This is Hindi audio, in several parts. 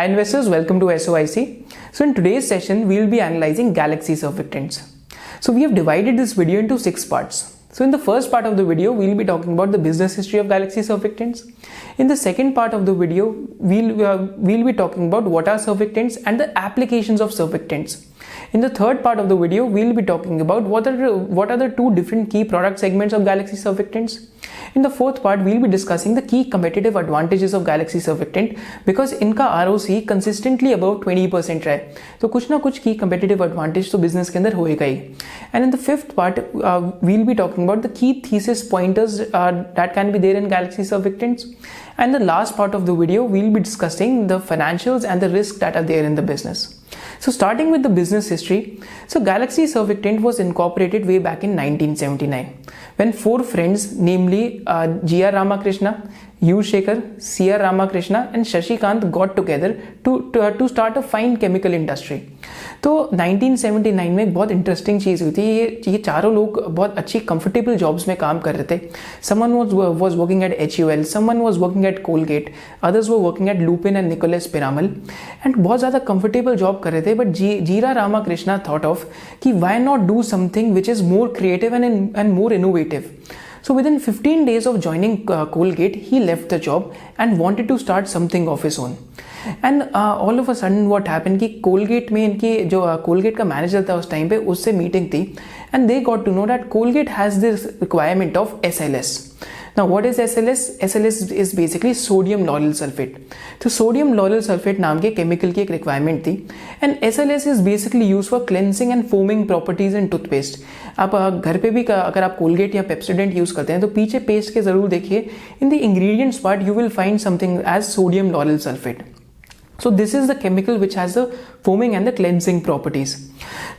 Hi investors, welcome to SOIC. So in today's session, we will be analyzing Galaxy surfactants. So we have divided this video into 6 parts. So in the first part of the video, we will be talking about the business history of Galaxy surfactants. In the second part of the video, we'll be talking about what are surfactants and the applications of surfactants. In the third part of the video, we'll be talking about what are the two different key product segments of Galaxy surfactants. In the fourth part, we'll be discussing the key competitive advantages of Galaxy surfactant because इनका ROC consistently above 20% रहा है, तो कुछ ना कुछ key competitive advantage तो business के अंदर होएगा ही. And in the fifth part, we'll be talking about the key thesis pointers that can be there in Galaxy surfactants. And the last part of the video, we'll be discussing the financials and the risks that are there in the business. So starting with the business history, so Galaxy surfactant was incorporated way back in 1979 when 4 friends, namely G.R. Ramakrishna, U. Shekhar, C.R. Ramakrishna and Shashikant got together to start a fine chemical industry. तो 1979 में एक बहुत इंटरेस्टिंग चीज़ हुई थी. ये चारों लोग बहुत अच्छी कंफर्टेबल जॉब्स में काम कर रहे थे. Someone was working at HUL, someone was working at Colgate, others were working at Lupin and Nicholas Piramal and बहुत ज़्यादा कंफर्टेबल जॉब कर रहे थे. बट जीरा रामाकृष्णा थॉट ऑफ कि why not do something which is more creative and more innovative. So within 15 days of joining Colgate, he left the job and wanted to start something of his own. And all of a sudden what happened कि Colgate में इनकी जो Colgate का मैनेजर था उस टाइम पे उससे मीटिंग थी and they got to know that Colgate has this requirement of SLS. Now what is SLS? SLS is basically sodium lauryl sulfate. तो sodium lauryl sulfate नाम के केमिकल की एक रिक्वायरमेंट थी and SLS is basically used for cleansing and foaming properties in toothpaste. आप घर पे भी अगर आप Colgate या Pepsodent यूज़ करते हैं तो पीछे पेस्ट के ज़रूर देखिए. In the ingredients part you will find something as sodium lauryl sulfate. So this is the chemical which has the foaming and the cleansing properties.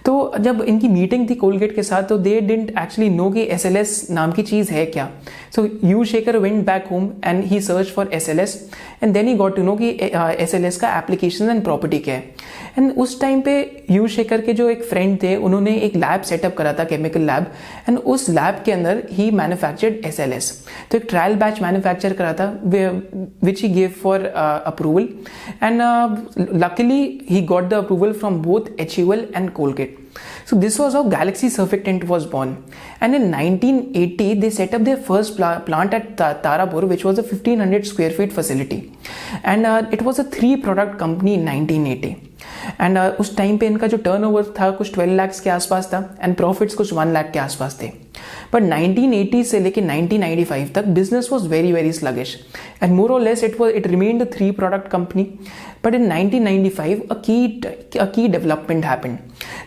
तो जब इनकी मीटिंग थी कोलगेट के साथ तो they didn't actually know कि SLS नाम की चीज़ है क्या. So U. Shekhar went back home and he searched for SLS and then he got to know कि SLS का application and property क्या है. And उस टाइम पे U. Shekhar के जो एक फ्रेंड थे उन्होंने एक लैब सेटअप करा था, केमिकल लैब, एंड उस लैब के अंदर ही मैन्युफैक्चर्ड SLS. तो एक ट्रायल बैच मैन्युफैक्चर करा था which he gave for approval and luckily he got the approval from both HUL and Colgate. So this was how Galaxy surfactant was born. And in 1980 they set up their first plant at Tarapur, which was a 1500 square feet facility. And it was a 3 product company in 1980. And उस टाइम पे इनका जो टर्नओवर था कुछ 12 लाख के आसपास था एंड प्रॉफिट्स कुछ 1 लाख के आसपास थे. बट 1980 से लेके 1995 तक business was very very sluggish and more or less it remained a 3 product company. But in 1995 a key development happened.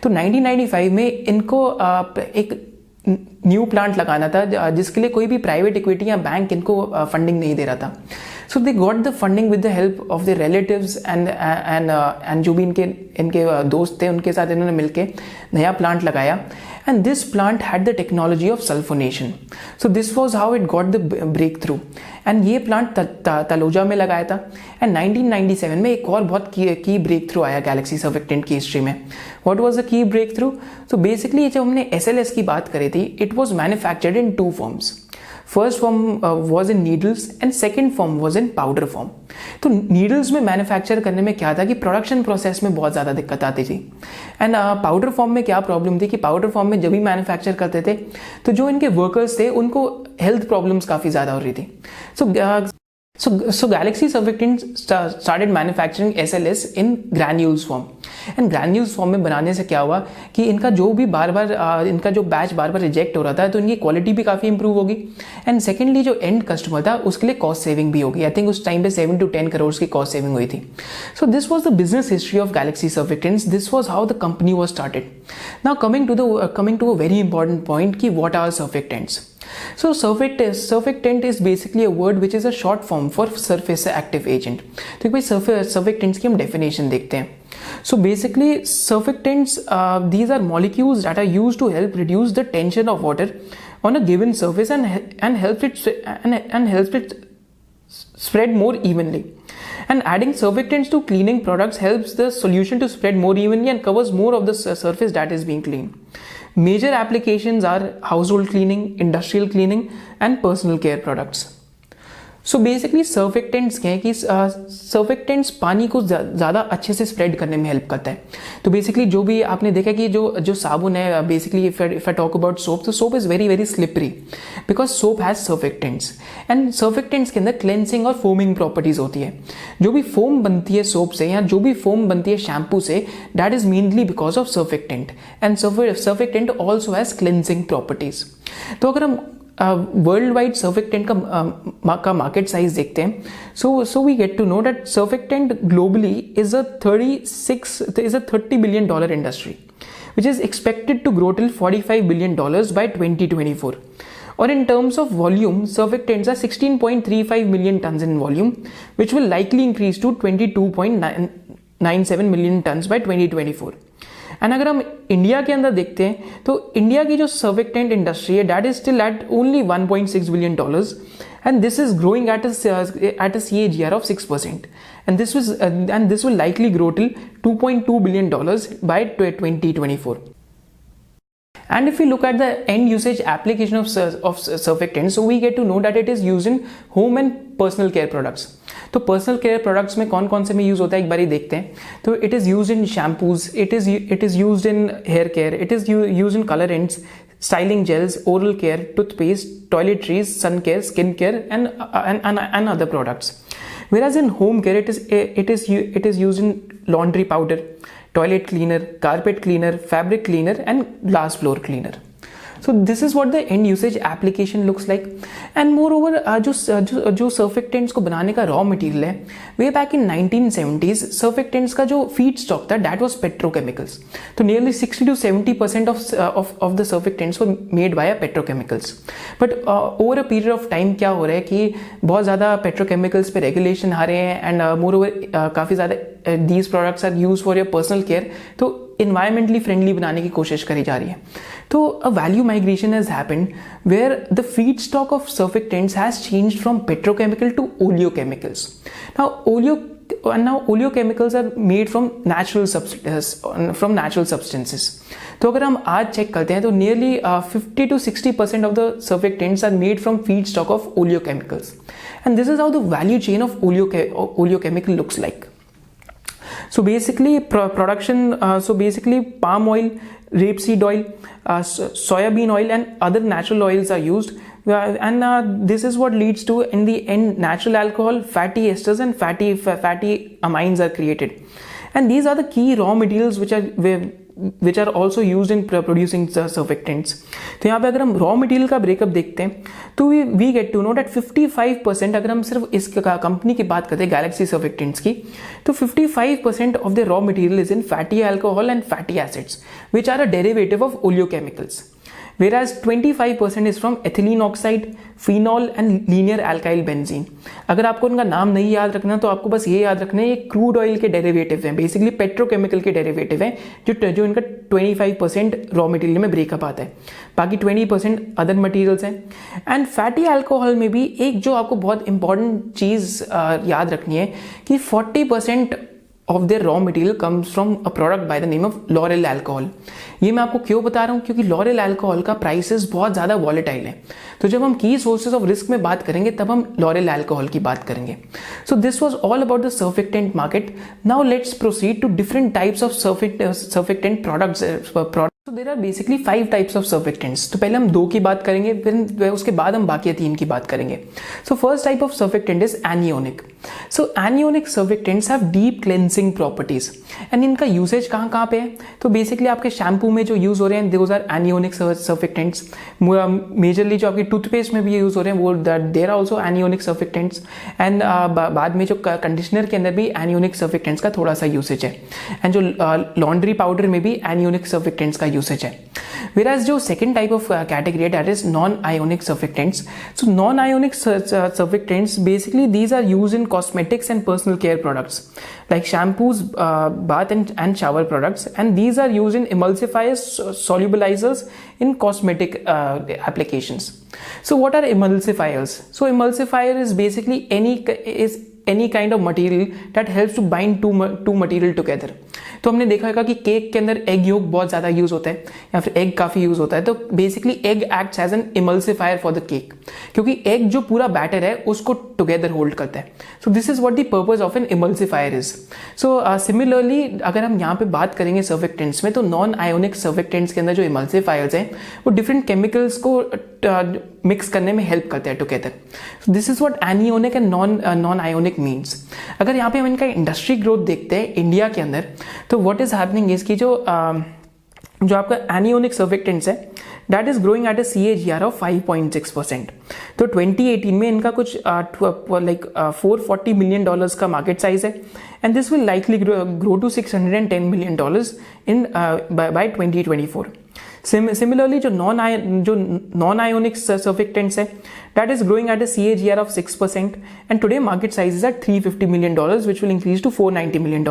तो 1995 में इनको एक न्यू प्लांट लगाना था जिसके लिए कोई भी प्राइवेट इक्विटी या बैंक इनको फंडिंग नहीं दे रहा था. So they got the funding with the help of their relatives and जो भी इनके दोस्त थे उनके साथ इन्होंने मिलके नया प्लांट लगाया and this plant had the technology of sulfonation. So this was how it got the breakthrough. and ये प्लांट तलोजा में लगाया था and 1997 में एक और बहुत की ब्रेक थ्रू आया गैलेक्सी सर्फेक्टेंट की हिस्ट्री में. What was the key breakthrough? So basically जब हमने SLS की बात करी थी it was manufactured in 2 forms. First form was in needles and second form was in powder form. तो needles में मैन्युफैक्चर करने में क्या था कि प्रोडक्शन प्रोसेस में बहुत ज़्यादा दिक्कत आती थी एंड पाउडर फॉर्म में क्या प्रॉब्लम थी कि पाउडर फॉर्म में जब भी मैन्युफैक्चर करते थे तो जो इनके वर्कर्स थे उनको हेल्थ प्रॉब्लम्स काफ़ी ज़्यादा हो रही थी. So Galaxy surfactant started manufacturing SLS in granules form. And granules form में बनाने से क्या हुआ कि इनका जो बैच बार बार रिजेक्ट हो रहा था तो इनकी क्वालिटी भी काफ़ी इंप्रूव होगी एंड सेकेंडली जो एंड कस्टमर था उसके लिए कॉस्ट सेविंग भी होगी. आई थिंक उस टाइम पे 7 to 10 करोड़ की कॉस्ट सेविंग हुई थी. So this was the business history of Galaxy surfactants. This was how the company was started. Now coming to a very important point कि what are surfactants. So surfactant is basically a word which is a short form for surface active agent. तो भाई surfactants की हम definition देखते हैं. So basically surfactants these are molecules that are used to help reduce the tension of water on a given surface and helps it spread more evenly. And adding surfactants to cleaning products helps the solution to spread more evenly and covers more of the surface that is being cleaned. Major applications are household cleaning, industrial cleaning and personal care products. So basically surfactants क्या है कि सर्फेक्टेंट्स पानी को ज़्यादा अच्छे से स्प्रेड करने में हेल्प करता है। तो बेसिकली जो भी आपने देखा कि जो साबुन है, basically if I talk about soap, तो soap is very very slippery because soap has surfactants, and surfactants के अंदर क्लेंसिंग और फोमिंग प्रॉपर्टीज होती है। जो भी फोम बनती है सोप से या जो भी फोम बनती है शैम्पू से, that is mainly because of surfactant, and surfactant also has cleansing properties. तो अगर हम वर्ल्ड वाइड सर्फेक्टेंट का मार्केट साइज देखते हैं, so we get to know that surfactant globally is a $30 billion industry which is expected to grow till $45 billion by 2024. Or in terms of volume, surfactants are 16.35 million tons in volume, which will likely increase to 22.97 million tons by 2024. And अगर हम इंडिया के अंदर देखते हैं तो इंडिया की जो सर्फेक्टेंट इंडस्ट्री है that is still at only $1.6 billion, and this is growing at a CAGR of 6%, and this will likely grow till $2.2 billion by 2024. And if we look at the end usage application of surfactants, so we get to know that it is used in home and personal care products. तो पर्सनल केयर प्रोडक्ट्स में कौन कौन से में यूज होता है एक बार ही देखते हैं। तो it is use in shampoos, it is use in hair care, it is use in colourants, styling gels, oral care, toothpaste, toiletries, sun care, skin care, and other products. Whereas in home care, it is used in laundry powder, toilet cleaner, carpet cleaner, fabric cleaner, and glass floor cleaner. So this is what the end usage application looks like. And moreover, जो सर्फेक्टेंट्स को बनाने का रॉ मटेरियल है, way back in 1970s surfactants का जो फीड स्टॉक था दैट वाज पेट्रोकेमिकल्स। तो nearly 60 to 70% of the surfactants were made by petrochemicals. But over a period of time क्या हो रहा है कि बहुत ज़्यादा पेट्रोकेमिकल्स पे रेगुलेशन आ रहे हैं, एंड मोreover काफ़ी ज़्यादा these products are use for your personal care, तो इन्वायरमेंटली फ्रेंडली बनाने की कोशिश करी जा रही है। तो a value migration has happened where the feedstock of surfactants has changed from petrochemical to oleochemicals. Now oleochemicals are made from natural substances. तो अगर हम आज चेक करते हैं तो nearly 50 to 60% of the surfactants are made from feedstock of oleochemicals, and this is how the value chain of oleochemical looks like. So basically palm oil, rapeseed oil, soybean oil, and other natural oils are used, and this is what leads to, in the end, natural alcohol, fatty esters, and fatty amines are created, and these are the key raw materials which are also used in producing surfactants. तो यहाँ पे अगर हम रॉ मटेरियल का ब्रेकअप देखते हैं तो we get to know that 55%, अगर हम सिर्फ इस कंपनी की बात करते हैं गैलेक्सी सर्फेक्टेंट्स की, तो 55% of the raw material is in fatty alcohol and fatty acids which are a derivative of oleochemicals. Whereas 25% is from ethylene oxide, phenol, and linear alkyl benzene. अगर आपको उनका नाम नहीं याद रखना तो आपको बस ये याद रखना है, ये क्रूड ऑयल के डेरिवेटिव हैं, बेसिकली पेट्रोकेमिकल के डेरिवेटिव हैं, जो इनका 25% रॉ मटेरियल में ब्रेकअप आता है, बाकी 20% अदर मटेरियल्स हैं। एंड फैटी अल्कोहल में भी एक जो आपको बहुत इंपॉर्टेंट चीज़ याद रखनी है कि 40% of their raw material comes from a product by the name of laurel alcohol. ये मैं आपको क्यों बता रहा हूँ, क्योंकि लॉरेल अल्कोहल का प्राइसेस बहुत ज़्यादा वॉलेटाइल है। तो जब हम की सोर्सेज ऑफ रिस्क में बात करेंगे तब हम लॉरेल अल्कोहल की बात करेंगे। So this was all about the surfactant market. Now let's proceed to different types of surfactant products. So there are basically 5 types of surfactants. तो पहले हम 2 की बात करेंगे, फिर उसके बाद हम बाकी 3 की बात करेंगे। So first type of surfactant is anionic. So anionic surfactants have deep cleansing properties. And इनका यूसेज कहाँ पे है? तो बेसिकली आपके शैम्पू में जो यूज हो रहे हैं those are anionic surfactants. Majorly जो आपके टूथपेस्ट में भी यूज हो रहे हैं वो there are also anionic surfactants. एंड बाद में जो कंडीशनर के अंदर भी anionic surfactants का थोड़ा सा यूसेज है। एंड जो लॉन्ड्री पाउडर में भी anionic surfactants का यूसेज है। Whereas जो second type of category है that is non-ionic surfactants. So non-ionic surfactants basically these are used in cosmetics and personal care products like shampoos, bath and shower products, and these are used in emulsifiers, solubilizers in cosmetic applications. So what are emulsifiers? So emulsifier is basically any kind of material that helps to bind two material together. तो हमने देखा होगा कि केक के अंदर एग योग बहुत ज़्यादा यूज़ होता है या फिर एग काफ़ी यूज़ होता है। तो basically egg acts as an emulsifier for the cake, क्योंकि एग जो पूरा बैटर है उसको टुगेदर होल्ड करता है। So this is what the purpose of an emulsifier is. So similarly अगर हम यहाँ पे बात करेंगे सर्विक्टेंट्स में, तो नॉन आयोनिक सर्विक्टेंट्स के अंदर जो इमल्सिफायर्स हैं वो डिफरेंट केमिकल्स को मिक्स करने में हेल्प करते हैं together. This is what एनियोनिक and non ionic means. अगर यहाँ पे हम इनका इंडस्ट्री ग्रोथ देखते हैं इंडिया के अंदर, तो व्हाट इज हैपनिंग इसकी जो आपका एनियोनिक सर्विक्टेंट्स है that is growing at a CAGR of 5.6%। तो 2018 में इनका कुछ लाइक $440 मिलियन का मार्केट साइज है, and this will likely grow to $610 million in by 2024। Similarly, जो नॉन आयोनिक सर्विक्टेंट्स है that is growing at a CAGR of 6%, and today market size is at $350 million, which will increase to $490 million.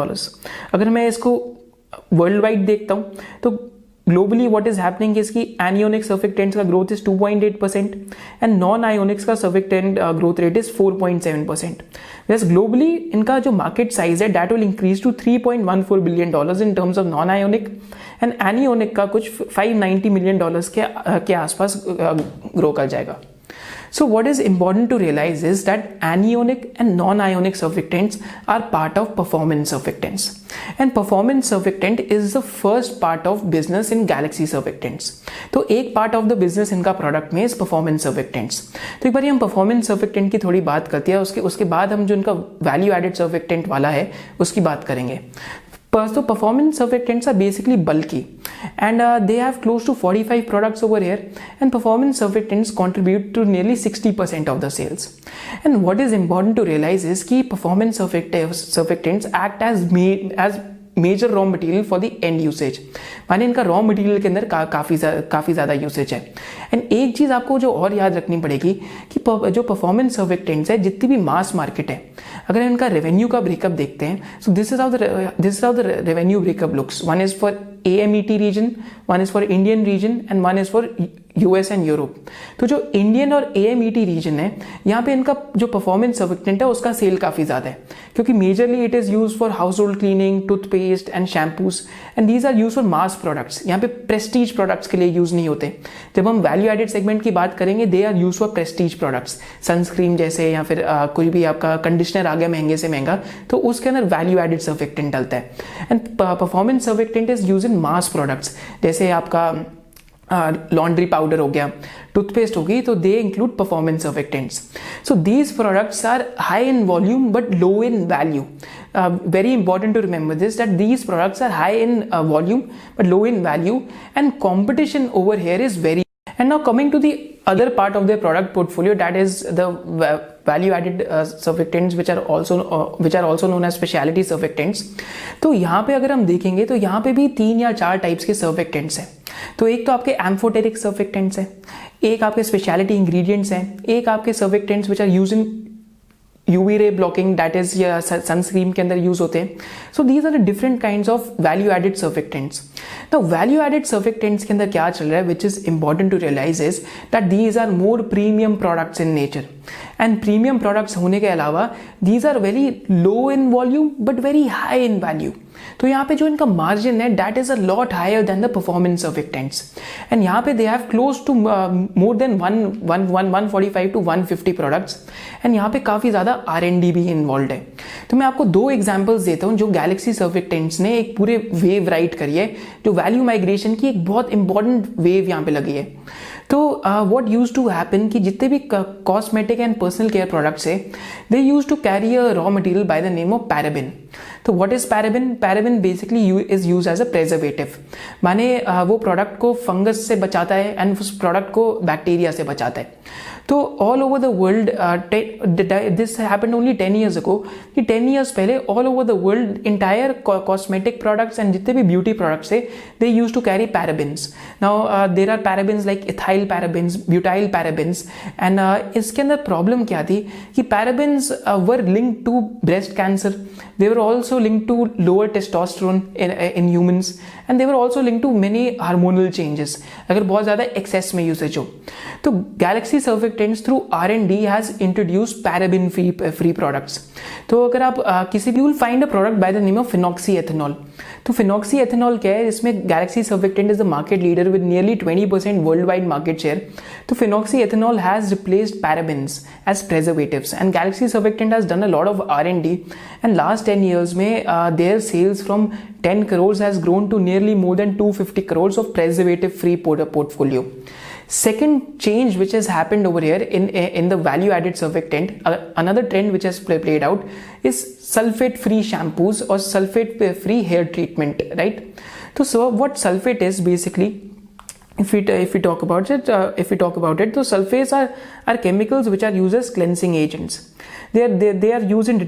अगर मैं इसको वर्ल्ड वाइड देखता हूँ तो ग्लोबली व्हाट इज हैपनिंग इसकी एनियोनिक सर्विक्टेंट्स का ग्रोथ इज 2.8% एंड नॉन आयोनिक्स का सर्विक्टेंट ग्रोथ रेट इज 4.7%। वैसे ग्लोबली इनका जो मार्केट साइज है that will increase to $3.14 billion in terms of non ionic, and anionic का कुछ $590 मिलियन के आसपास ग्रो कर जाएगा। So what is important to realize is that anionic and non-ionic surfactants are part of performance surfactants, and performance surfactant is the first part of business in Galaxy surfactants. तो एक part of the business इनका product में is performance surfactants। तो एक बार हम performance surfactant की थोड़ी बात करते हैं, उसके बाद हम जो इनका value added surfactant वाला है उसकी बात करेंगे। So performance surfactants are basically bulky, and they have close to 45 products over here, and performance surfactants contribute to nearly 60% of the sales. And what is important to realize is कि performance surfactants act as major raw material for the end usage, माने इनका रॉ मटेरियल के अंदर काफ़ी ज़्यादा यूसेज है। एंड एक चीज़ आपको जो और याद रखनी पड़ेगी कि जो परफॉर्मेंस सर्विक्टेंट्स है जितनी भी मास मार्केट है, अगर इनका रेवेन्यू का ब्रेकअप देखते हैं, so this is how the revenue breakup looks. One is for AMET region, one is for Indian region, and one is for US and Europe. तो जो इंडियन और AMET रीजन है यहाँ पे इनका जो परफॉर्मेंस सर्विक्टेंट है उसका सेल काफ़ी ज़्यादा है, क्योंकि majorly it is use for household cleaning, toothpaste and shampoos, and these are use for mass products. यहाँ पे प्रेस्टीज प्रोडक्ट्स के लिए यूज़ नहीं होते। जब हम वैल्यू एडेड सेगमेंट की बात करेंगे they are use for prestige products, sunscreen जैसे, या फिर कोई भी आपका कंडीशनर आ गया महंगे से महंगा, तो उसके अंदर वैल्यू एडेड सर्विक्टेंट डलता है। And performance surfactant is use in mass products, जैसे आपका लॉन्ड्री पाउडर हो गया, टूथपेस्ट होगी, तो they include performance surfactants. So these products are high in volume but low in value. Very important to remember this, that these products are high in volume but low in value, and competition over here is very. And now coming to the other part of their product portfolio, that is the value added surfactants which are also known as specialty surfactants. तो यहाँ पे अगर हम देखेंगे तो यहाँ पे भी 3 या 4 टाइप्स के सर्फेक्टेंट्स हैं। तो एक तो आपके एम्फोटेरिक सर्फेक्टेंट्स हैं, एक आपके स्पेशलिटी इंग्रेडिएंट्स हैं, एक आपके surfactants which are use in UV ray blocking, that is sunscreen के अंदर यूज होते हैं। So these are different kinds of value added surfactants. तो वैल्यू एडेड सर्फेक्टेंट्स के अंदर क्या चल रहा है, which is important to realize is that these are more premium products in nature, and premium products होने के अलावा these are very low in volume but very high in value. तो यहाँ पे जो इनका मार्जिन है that is a lot higher than the performance surfactants, and यहाँ पे they have close to more than 145 to 150 products, and यहाँ पे काफ़ी ज़्यादा R&D भी इन्वॉल्व है। तो मैं आपको 2 एग्जांपल्स देता हूँ जो गैलेक्सी सर्फेक्टेंट्स ने एक पूरे वेव राइड करी है, जो वैल्यू माइग्रेशन की एक बहुत इंपॉर्टेंट वेव यहाँ पे लगी है। तो व्हाट यूज टू हैपन कि जितने भी cosmetic and personal care products है they use to carry a raw material by the name of paraben. तो what is paraben? Paraben basically is use as a preservative, माने वो प्रोडक्ट को फंगस से बचाता है एंड उस प्रोडक्ट को बैक्टीरिया से बचाता है। तो all over the world, this happened only 10 years ago, कि 10 years पहले all over the world entire cosmetic products and जितने भी ब्यूटी प्रोडक्ट्स है they use to carry parabens. Now there are parabens like ethyl parabens, butyl parabens, and इसके अंदर प्रॉब्लम क्या थी कि parabens were linked to breast cancer, they were also linked to lower testosterone in humans, and they were also linked to many hormonal changes अगर बहुत ज़्यादा एक्सेस में यूसेज हो। तो Galaxy surfactant surfactants through R&D has introduce paraben free products. तो अगर आप किसी भी will find a product by the name of phenoxy ethanol. तो फिनॉक्सी एथेनॉल क्या है, इसमें Galaxy surfactant is the market leader with nearly 20% world wide market share. तो phenoxy ethanol has replaced parabens as preservatives and Galaxy surfactant has done a lot of R&D and last 10 years में their sales from 10 crores has grown to nearly more than 250 crores of preservative free portfolio. Second change which has happened over here in the value added surfactant, another trend which has played out is sulfate free shampoos or sulfate free hair treatment, right? So what sulfate is basically, if we talk about it, so sulfates are chemicals which are used as cleansing agents. They are used in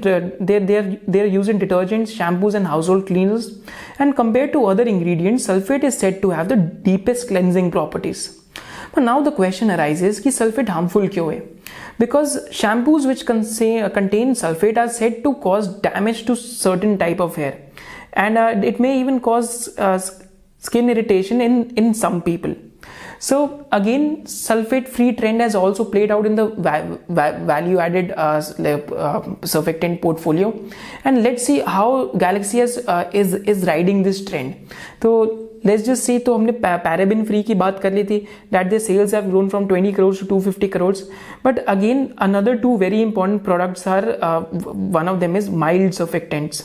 detergents, shampoos and household cleaners, and compared to other ingredients, sulfate is said to have the deepest cleansing properties. But now the question arises कि sulfate harmful क्यों है? Because shampoos which contain sulfate are said to cause damage to certain type of hair, and it may even cause skin irritation in some people. So again, sulfate free trend has also played out in the value added surfactant portfolio, and let's see how Galaxy is riding this trend. So let's just see, तो हमने पैराबिन फ्री की बात कर ली थी, that their sales have grown from 20 crores to 250 crores. But again, another two very important products are, one of them is mild surfactants.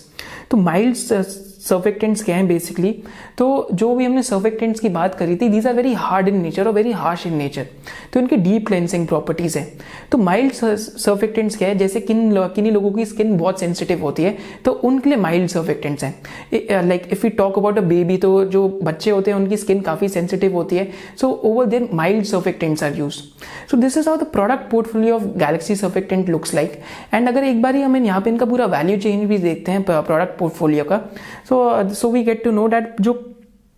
तो माइल्ड सर्फेक्टेंट्स क्या हैं बेसिकली? तो जो भी हमने सर्फेक्टेंट्स की बात करी थी, these are very hard in nature और वेरी हार्श इन नेचर, तो इनकी डीप क्लेंसिंग प्रॉपर्टीज है। तो माइल्ड सर्फेक्टेंट्स क्या है, जैसे किन्हीं लोगों की स्किन बहुत सेंसिटिव होती है तो उनके लिए माइल्ड सर्फेक्टेंट्स हैं। Like if you talk about a baby, तो जो बच्चे होते हैं उनकी स्किन काफ़ी सेंसिटिव होती है, so over there mild surfactants are use. So this is how the product portfolio of Galaxy Surfactant looks like. And अगर एक बार ही हमें यहाँ पे इनका पूरा वैल्यू चेन भी देखते हैं प्रोडक्ट पोर्टफोलियो का, so we get to know that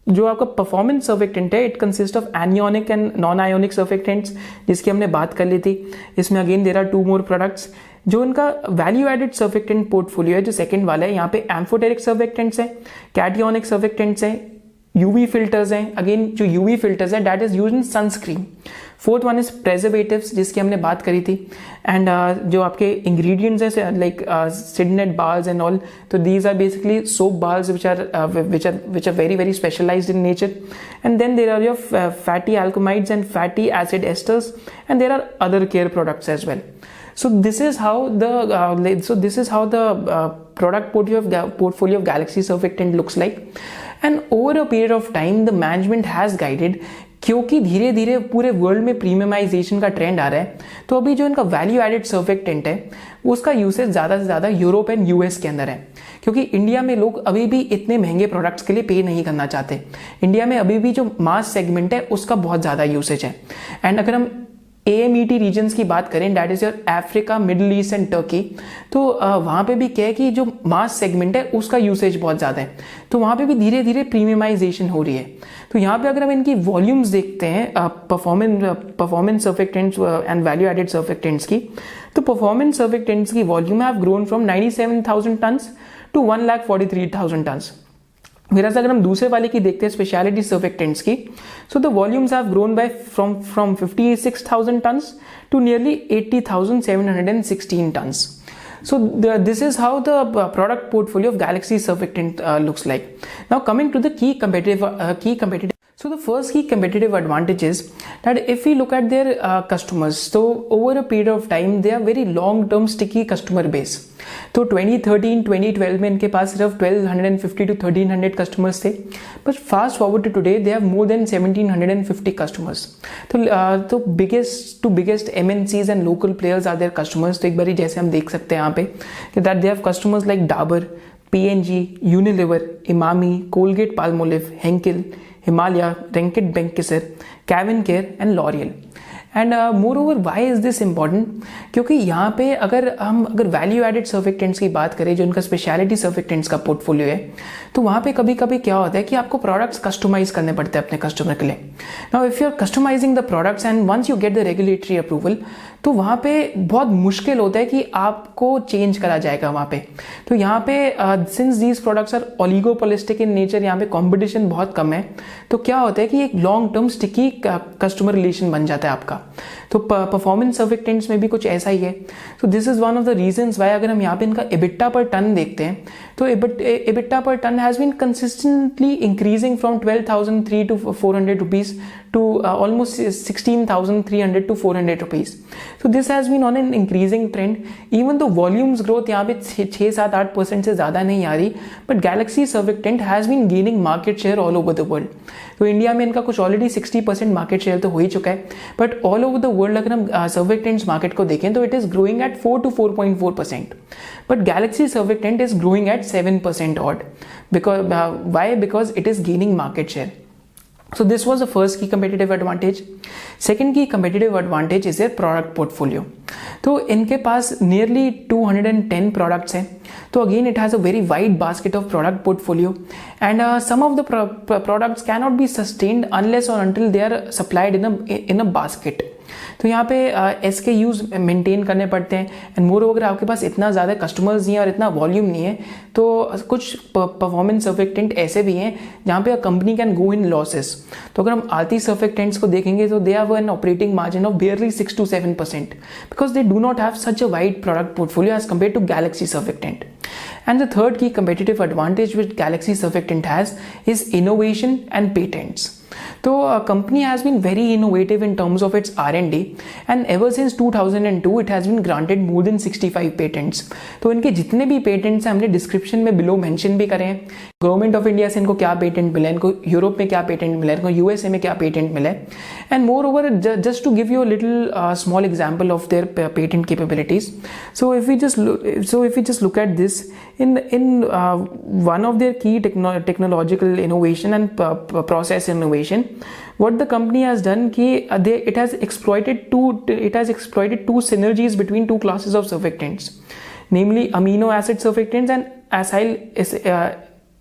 जो आपका परफॉर्मेंस सर्फेक्टेंट है, it consist of anionic and non ionic surfactants, जिसकी हमने बात कर ली थी। इसमें again there are two more products. जो इनका वैल्यू एडेड सर्फेक्टेंट पोर्टफोलियो है, जो सेकंड वाला है, यहाँ पे एम्फोटेरिक सर्फेक्टेंट्स है, कैटियोनिक सर्फेक्टेंट्स है, यूवी फिल्टर्स हैं। अगेन जो यूवी फिल्टर्स है that is used in sunscreen. Fourth one is preservatives, जिसकी हमने बात करी थी। एंड जो आपके इंग्रेडिएंट्स हैं like syndet bars and all, तो these are basically soap bars which are very very specialized in nature. And then there are your fatty alkamides and fatty acid esters, and there are other care products as well. So this is how the product portfolio of Galaxy Surfactant looks like. And over a period of time, the management has guided, क्योंकि धीरे धीरे पूरे वर्ल्ड में प्रीमियमाइजेशन का ट्रेंड आ रहा है, तो अभी जो इनका वैल्यू एडेड सर्फेक्टेंट है उसका यूसेज ज़्यादा से ज़्यादा यूरोप एंड यूएस के अंदर है, क्योंकि इंडिया में लोग अभी भी इतने महंगे प्रोडक्ट्स के लिए पे नहीं करना चाहते। इंडिया में अभी भी जो मास सेगमेंट है उसका बहुत ज़्यादा यूसेज है। एंड अगर हम AMET रीजन्स की बात करें, that is your Africa, middle east and Turkey, तो वहाँ पे भी क्या है कि जो मास सेगमेंट है उसका यूसेज बहुत ज़्यादा है, तो वहाँ पे भी धीरे धीरे प्रीमियमाइजेशन हो रही है। तो यहाँ पे अगर हम इनकी वॉल्यूम्स देखते हैं performance surfactants and value added surfactants की, तो परफॉर्मेंस सर्फेक्टेंट्स की volume have grown from 97,000 tons to 1,43,000 tons. Whereas अगर हम दूसरे वाले की देखते हैं स्पेशलिटी सर्फेक्टेंट्स की, so the volumes have grown by from 56,000 tons to nearly 80,716 tons. So this is how the product portfolio of Galaxy Surfactant looks like. Now coming to the key competitive. So the first key competitive advantage is that if we look at their customers, so over a period of time they are very long-term sticky customer base. तो 2013-2012 में इनके पास सिर्फ 1250 to 1300 कस्टमर्स थे, but fast forward to today they have more than 1750 customers. तो biggest MNCs and local players are their customers. तो एक बार जैसे हम देख सकते हैं यहाँ पे that they have customers like Dabur, P&G, Unilever, Emami, Colgate Palmolive, Henkel, Himalaya, Reckitt Benckiser, CavinKare and L'Oreal. And more over why is this important? क्योंकि यहाँ पे अगर वैल्यू एडेड सर्फेक्टेंट्स की बात करें, जो उनका स्पेशलिटी सर्फेक्टेंट्स का पोर्टफोलियो है, तो वहाँ पे कभी कभी क्या होता है कि आपको प्रोडक्ट्स कस्टमाइज करने पड़ते हैं अपने कस्टमर के लिए. Now if you are customizing the products and once you get the regulatory approval, तो वहाँ पे बहुत मुश्किल होता है कि आपको चेंज करा जाएगा वहाँ पे. तो यहाँ पे since these products are oligopolistic in nature, यहाँ पे कॉम्पिटिशन बहुत कम है, तो क्या होता है कि एक long term sticky customer relation बन जाता है आपका. तो परफॉर्मेंस सर्फेक्टेंट्स में भी कुछ ऐसा ही है. तो this is one of the reasons Y अगर हम यहाँ पे इनका EBITDA पर टन देखते हैं तो EBITDA पर ton has been consistently increasing from 12,300 to 400 rupees to almost 16,300 to 400 rupees. So this has been on an increasing trend. Even though volumes growth यहाँ पे 6-7-8% से ज़्यादा नहीं आ रही, but Galaxy Surfactant has been gaining market share all over the world. तो इंडिया में इनका कुछ ऑलरेडी 60% मार्केट शेयर तो हो ही चुका है, but all over the world अगर हम सर्फेक्टेंट्स मार्केट को देखें तो it is growing eight 4 to 4.4%. But Galaxy surfactant is growing eight 7% odd. Because it is gaining market share. So this was the first key competitive advantage. Second key competitive advantage is their product portfolio. तो इनके पास nearly 210 products हैं. So again, it has a very wide basket of product portfolio, and some of the products cannot be sustained unless or until they are supplied in a basket. तो यहाँ पे SKUs मेंटेन करने पड़ते हैं, एंड मोर अगर आपके पास इतना ज़्यादा कस्टमर्स नहीं है और इतना वॉल्यूम नहीं है तो कुछ परफॉर्मेंस सर्फेक्टेंट ऐसे भी हैं जहाँ पे company can go in losses. तो अगर हम आरती सर्फेक्टेंट्स को देखेंगे तो they have an operating margin of barely 6 to 7% because they do not have such a wide product portfolio as compare to Galaxy Surfactant. And the third key competitive advantage which Galaxy Surfactant has is innovation and patents. So company has been very innovative in terms of its R&D, and ever since 2002 it has been granted more than 65 patents. तो इनके जितने भी पेटेंट्स हैं हमने डिस्क्रिप्शन में बिलो मेंशन भी करे हैं. गवर्नमेंट ऑफ इंडिया से इनको क्या पेटेंट मिला है, इनको यूरोप में क्या पेटेंट मिला है, इनको यूएसए में क्या पेटेंट मिला है. And more over just to give you a little small example of their patent capabilities. So if we just look at this in one of their key technological innovation and process innovation, what the company has done it has exploited two synergies between two classes of surfactants, namely amino acid surfactants and acyl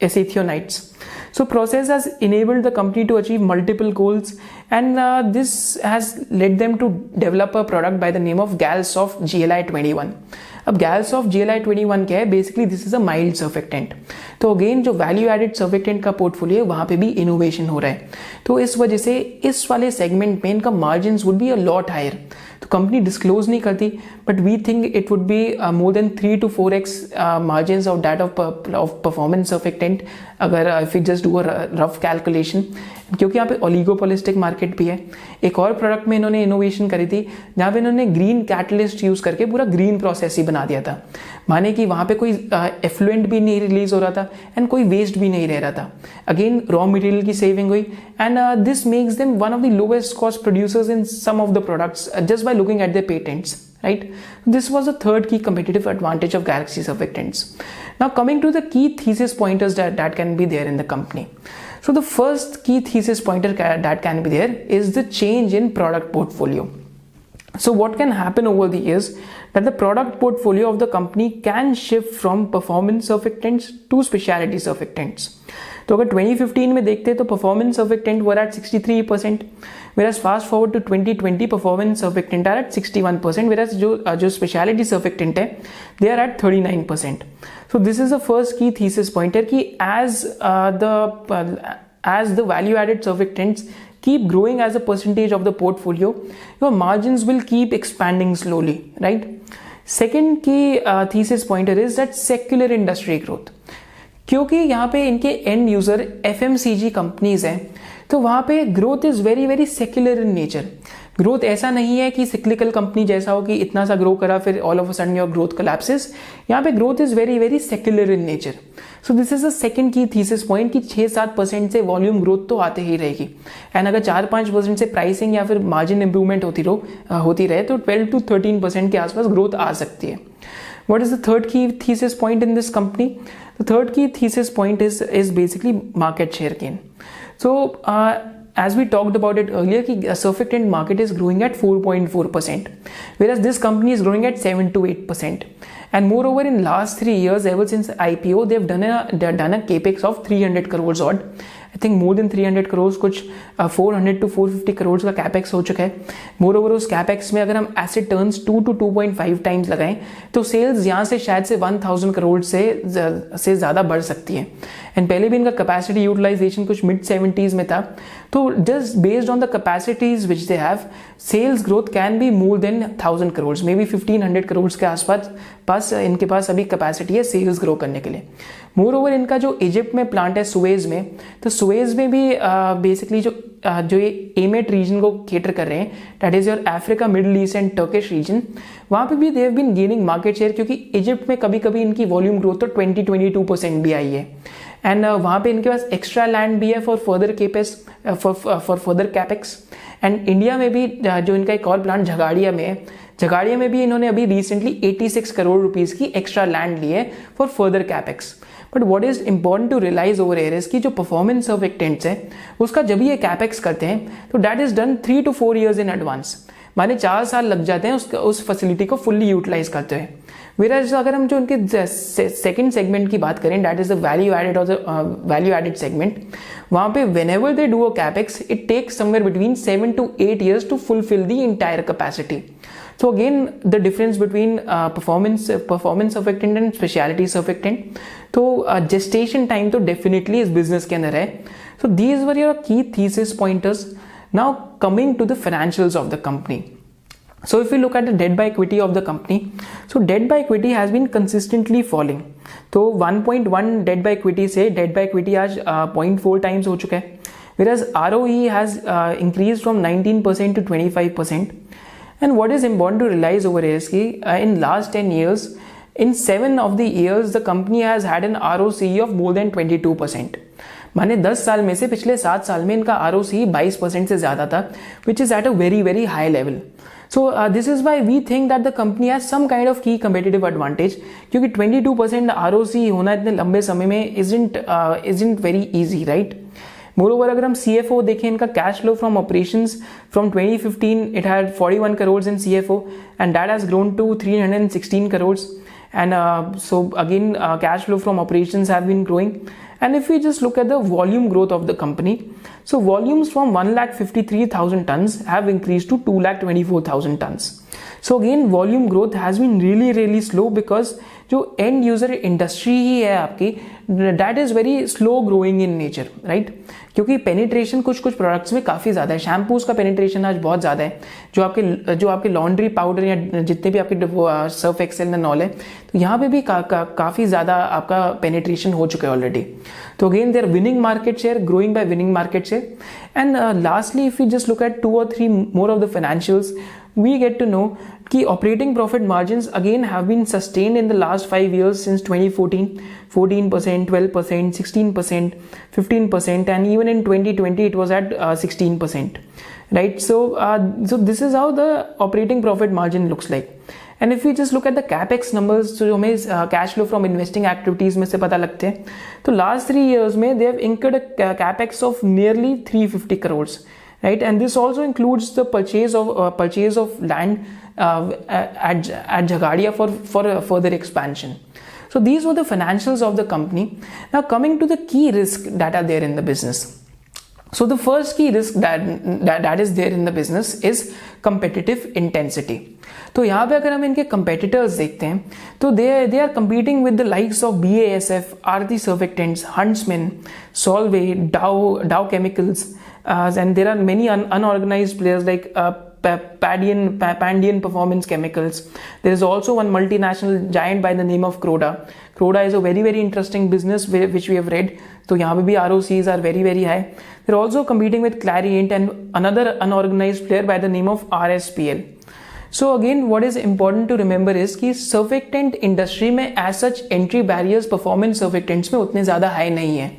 acethionates. So process has enabled the company to achieve multiple goals, and this has led them to develop a product by the name of Galsoft GLI-21. अब Galsoft GLI-21 क्या है? Basically this is a mild surfactant. तो अगेन जो वैल्यू एडेड सर्फेक्टेंट का पोर्टफोलियो है वहाँ पे भी इनोवेशन हो रहा है. तो इस वजह से इस वाले सेगमेंट में इनका margins would be a lot higher. तो कंपनी डिस्क्लोज नहीं करती, but we think it would be more than 3 to 4x margins of that of performance surfactant अगर if you just do a rough calculation, क्योंकि यहाँ पे ओलिगोपोलिस्टिक मार्केट भी है. एक और प्रोडक्ट में इन्होंने इनोवेशन करी थी जहाँ पे इन्होंने ग्रीन कैटलिस्ट यूज करके पूरा ग्रीन प्रोसेस ही बना दिया था. माने कि वहाँ पे कोई एफ्लुएंट भी नहीं रिलीज हो रहा था एंड कोई वेस्ट भी नहीं रह रहा था. अगेन रॉ मटेरियल की सेविंग हुई, and this makes them one of the lowest cost producers in some of the products just by looking at the patents. Right? This was the third key competitive advantage of Galaxy Surfactants. Now coming to the key thesis pointers that can be there in the company. So the first key thesis pointer that can be there is the change in product portfolio. So what can happen over the years that the product portfolio of the company can shift from performance surfactants to specialty surfactants. तो अगर 2015 में देखते तो performance surfactant were at 63%, whereas fast forward to 2020 performance surfactant are at 61%, whereas जो स्पेशलिटी सर्फेक्टेंट है they are at 39%. So this is the first key thesis pointer कि as the value added surfactants keep growing as a percentage of the portfolio, your margins will keep expanding slowly, right? Second key thesis pointer is that secular industry growth. क्योंकि यहाँ पे इनके एंड यूजर FMCG कंपनीज हैं तो वहाँ पे growth is very very secular in nature. Growth ऐसा नहीं है कि सिक्लिकल कंपनी जैसा हो कि इतना सा ग्रो करा फिर all of a sudden your growth collapses. यहाँ पे growth is very very secular in nature. So this is the second की थीसिस पॉइंट कि 6-7% से वॉल्यूम ग्रोथ तो आते ही रहेगी, एंड अगर 4-5% से प्राइसिंग या फिर मार्जिन इंप्रूवमेंट होती रहे तो 12 to 13% के आसपास ग्रोथ आ सकती है. What is the third key thesis point in this company? The third key thesis point is basically market share gain. So as we talked about it earlier, the surfactant market is growing at 4.4%, whereas this company is growing at 7 to 8%. And moreover, in last 3 years, ever since IPO, they've done a capex of 300 crores odd. I think more than 300 crores, कुछ 400 to 450 crores का कैपेक्स हो चुका है. मोरओवर उस कैपेक्स में अगर हम एसेट टर्न्स 2 to 2.5 टाइम्स लगाएं तो सेल्स यहाँ से शायद से 1000 करोड़ से ज़्यादा बढ़ सकती है. एंड पहले भी इनका कैपेसिटी यूटिलाइजेशन कुछ मिड 70s में था, तो just based on the capacities which they have, sales growth can be more than 1000 crores, maybe 1500 crores के आसपास इनके पास अभी कैपेसिटी है सेल्स ग्रो करने के लिए। मोर ओवर इनका जो इजिप्ट में प्लांट है सुएज में, तो सुएज में भी बेसिकली जो ये एमेट रीजन को केटर कर रहे हैं, that is your Africa, Middle East and Turkish region, वहाँ पे भी they have been gaining market share, क्योंकि इजिप्ट में कभी कभी इनकी वॉल्यूम ग्रोथ तो 20-22% भी आई है। एंड वहाँ पे इनके पास एक्स्ट्रा लैंड भी है for further capex, for further capex. And India में भी जो इनका एक और प्लांट झगाड़िया में है, झगाड़िया में भी इन्होंने अभी रिसेंटली 86 करोड़ रुपीस की एक्स्ट्रा लैंड ली है for further capex. But what is important to realize over here is की जो परफॉर्मेंस सर्विक्टेंट्स है उसका जब ये कैपेक्स करते हैं तो that is done 3 to 4 years in advance, माने 4 साल लग जाते हैं उस फैसिलिटी को फुल्ली यूटिलाइज करते हुए। Whereas अगर हम जो उनके सेकंड सेगमेंट की बात करें, that is the value added और द वैल्यू एडेड सेगमेंट, वहाँ पे whenever they do a capex, it takes somewhere between 7 to 8 years to fulfill the entire capacity. So again, the difference between performance surfactant and specialty surfactant, तो gestation time तो definitely इस business के अंदर है। So these were your key thesis pointers. Now coming to the financials of the company. So if we look at the debt by equity of the company, so debt by equity has been consistently falling. तो 1.1 debt by equity से debt by equity आज 0.4 times हो चुका है, whereas ROE has increased from 19% to 25%. And what is important to realize over here is कि in last 10 years, in 7 of the years, the company has had an ROCE of more than 22%. माने 10 साल में से पिछले 7 साल में इनका ROCE 22% से ज़्यादा था, which is at a very very high level. So this is why we think that the company has some kind of key competitive advantage, क्योंकि 22% ROCE होना इतने लंबे समय में isn't very easy, right? Moreover, अगर हम CFO देखें, इनका cash flow from operations from 2015 it had 41 crores in CFO and that has grown to 316 crores. And so again cash flow from operations have been growing. And if we just look at the volume growth of the company, so volumes from 1,53,000 tons have increased to 2,24,000 tons. So again volume growth has been really slow because जो end user industry ही है आपकी, that is very slow growing in nature, right? क्योंकि पेनिट्रेशन कुछ प्रोडक्ट्स में काफ़ी ज़्यादा है, शैम्पूज़ का पेनिट्रेशन आज बहुत ज़्यादा है, जो आपके लॉन्ड्री पाउडर या जितने भी आपके सर्फ एक्सेल एंड ऑल है, तो यहाँ पे भी काफ़ी ज़्यादा आपका पेनिट्रेशन हो चुका है ऑलरेडी। तो again they are winning market share, growing by winning market share. And lastly if you just look at 2 or 3 more of the financials, we get to know कि operating profit margins again have been sustained in the last 5 years since 2014, 14%, 12%, 16%, 15%, and even in 2020 it was at 16%, right? So this is how the operating profit margin looks like. And if we just look at the capex numbers, जो हमें cash flow from investing activities में से पता लगते हैं, तो last 3 years में they have incurred a capex of nearly 350 crores. Right, and this also includes the purchase of land at Jhagadia for further expansion. So these were the financials of the company. Now coming to the key risks that are there in the business. So the first key risk that is there in the business is competitive intensity. तो यहाँ पे अगर हम इनके competitors देखते हैं तो they are competing with the likes of BASF, Aarti Surfactants, Huntsman, Solvay, Dow Chemicals, and there are many unorganized players like Pandion Performance Chemicals. There is also one multinational giant by the name of Croda. Croda is a very interesting business which we have read. So यहाँ पे भी ROCs are very high. They're also competing with Clariant and another unorganized player by the name of RSPL. So again what is important to remember is कि surfactant industry में as such entry barriers performance surfactants में उतने ज़्यादा high नहीं है।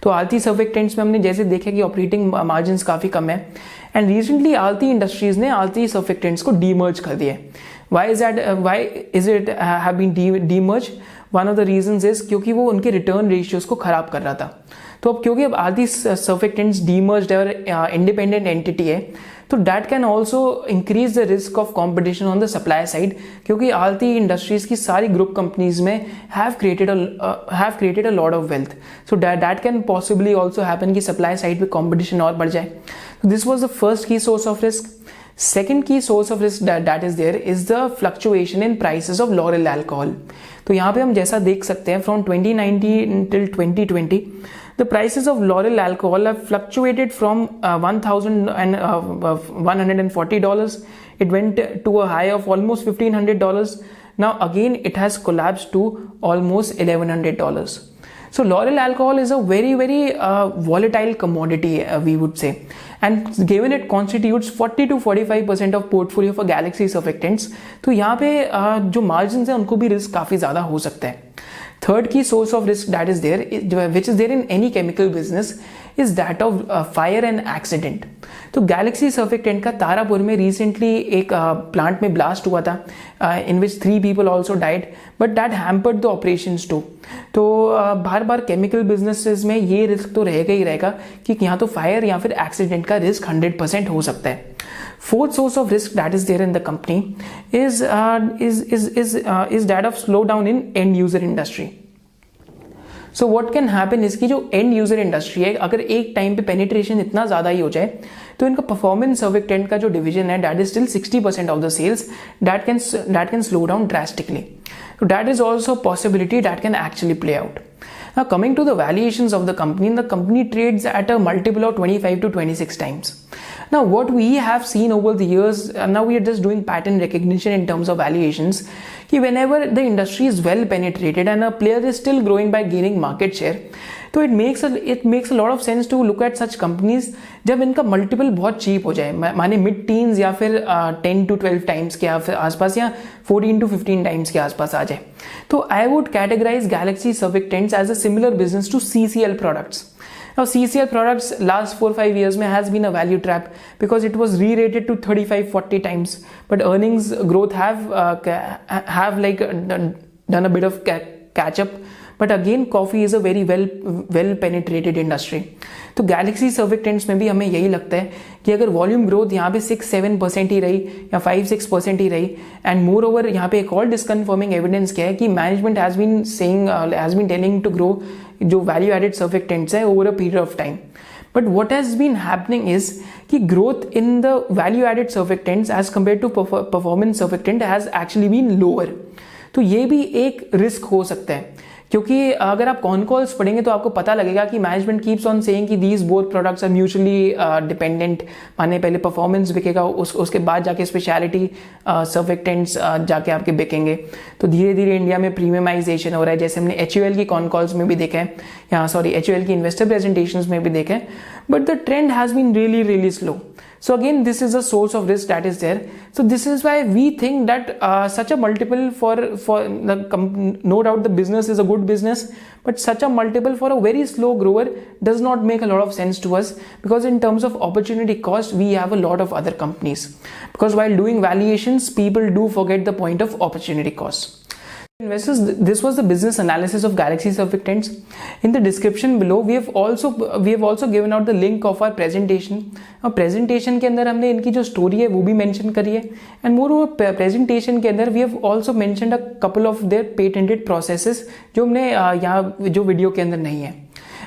तो आरती सर्फेक्टेंट्स में हमने जैसे देखा कि ऑपरेटिंग मार्जिन्स काफ़ी कम है, एंड रिसेंटली आरती इंडस्ट्रीज ने आरती सर्फेक्टेंट्स को डीमर्ज कर दिया। Why is it have been demerge? One of the reasons is क्योंकि वो उनके रिटर्न रेशियोज को खराब कर रहा था। तो अब क्योंकि अब आरती सर्फेक्टेंट्स डीमर्ज्ड और इंडिपेंडेंट एंटिटी है, तो that can also increase the risk of competition on the supply side, क्योंकि आरती इंडस्ट्रीज की सारी ग्रुप कंपनीज में have created a lot of wealth, so that can possibly also happen कि सप्लाई साइड पे कॉम्पिटिशन और बढ़ जाए। दिस वॉज द फर्स्ट की source of risk. Second key source of risk that is there is the fluctuation in prices of L'Oreal alcohol. तो यहाँ पे हम जैसा देख सकते हैं from 2019 till 2020 The prices of L'Oreal alcohol have fluctuated from $1,140. It went to a high of almost $1,500. Now again it has collapsed to almost $1,100. So L'Oreal alcohol is a very volatile commodity, we would say, and given it constitutes 40 to 45% of portfolio for Galaxy Surfactants, तो यहाँ पे जो margins हैं उनको भी risk काफ़ी ज़्यादा हो सकता है. Third key source of risk that is there, which is there in any chemical business, is that of fire and accident. तो गैलेक्सी सर्फेक्टेंट का तारापुर में रिसेंटली एक प्लांट में ब्लास्ट हुआ था, in which 3 people also died, but that hampered the operations too. तो बार बार केमिकल बिजनेसेस में ये रिस्क तो रहेगा ही रहेगा कि यहाँ तो फायर या फिर एक्सीडेंट का रिस्क 100% हो सकता है. Fourth source of risk that is there in the company is that of slowdown in end user industry. So what can happen is कि जो end user industry है, अगर एक टाइम पे penetration इतना ज़्यादा ही हो जाए तो इनका performance surfactant का जो division है that is still 60% of the sales that can slow down drastically. So that is also a possibility that can actually play out. Now coming to the valuations of the company trades at a multiple of 25 to 26 times. Now what we have seen over the years, now we are just doing pattern recognition in terms of valuations, कि whenever the industry is well penetrated and a player is still growing by gaining market share, तो it makes a lot of sense to look at such companies जब इनका मल्टीपल बहुत चीप हो जाए, माने मिड टीन्स या फिर 10 to 12 टाइम्स के आसपास या 14 to 15 टाइम्स के आसपास आ जाए. तो I would categorize Galaxy Surfactants as a similar business to CCL products. Now CCL products last 4-5 years में has been a value trap because it was re-rated to 35-40 times, but earnings growth have like done a bit of catch up. But again coffee is a very well penetrated industry. तो गैलेक्सी सर्फेक्टेंट्स में भी हमें यही लगता है कि अगर वॉल्यूम ग्रोथ यहाँ पे 6-7% ही रही या 5-6% ही रही, एंड मोर ओवर यहाँ पे एक और डिसकन्फर्मिंग एविडेंस क्या है कि management has been telling to grow जो वैल्यू एडेड सर्फेक्टेंट्स है over a period of time. But what has been happening is कि growth in the value added surfactants as compare to performance surfactant has actually been lower. तो ये भी एक रिस्क हो सकता है, क्योंकि अगर आप कॉन कॉल्स पढ़ेंगे तो आपको पता लगेगा कि मैनेजमेंट कीप्स ऑन सेइंग कि these both products are mutually dependent. माने पहले परफॉर्मेंस बिकेगा, उसके बाद जाके स्पेशलिटी सर्फेक्टेंट्स जाके आपके बिकेंगे. तो धीरे धीरे इंडिया में प्रीमियमाइजेशन हो रहा है, जैसे हमने HUL की कॉन कॉल्स में भी देखा है, HUL की इन्वेस्टर प्रेजेंटेशंस में भी देखा है. But the trend has been really slow. So again, this is a source of risk that is there. So this is why we think that such a multiple for the no doubt the business is a good business, but such a multiple for a very slow grower does not make a lot of sense to us, because in terms of opportunity cost we have a lot of other companies, because while doing valuations people do forget the point of opportunity cost. Investors, this was the business analysis of Galaxy Surfactants. In the description below we have also given out the link of our presentation. और presentation के अंदर हमने इनकी जो story है वो भी mention करी है, and moreover presentation के अंदर we have also mentioned a couple of their patented processes जो हमने यहाँ जो वीडियो के अंदर नहीं है.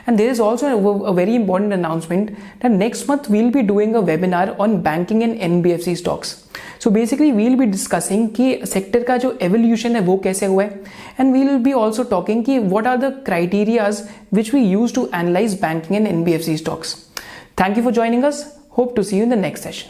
And there is also a very important announcement that next month we'll be doing a webinar on banking and NBFC stocks. So basically we'll be discussing कि sector का जो evolution है वो कैसे हुआ है, and we'll be also talking कि what are the criterias which we use to analyze banking and NBFC stocks. Thank you for joining us. Hope to see you in the next session.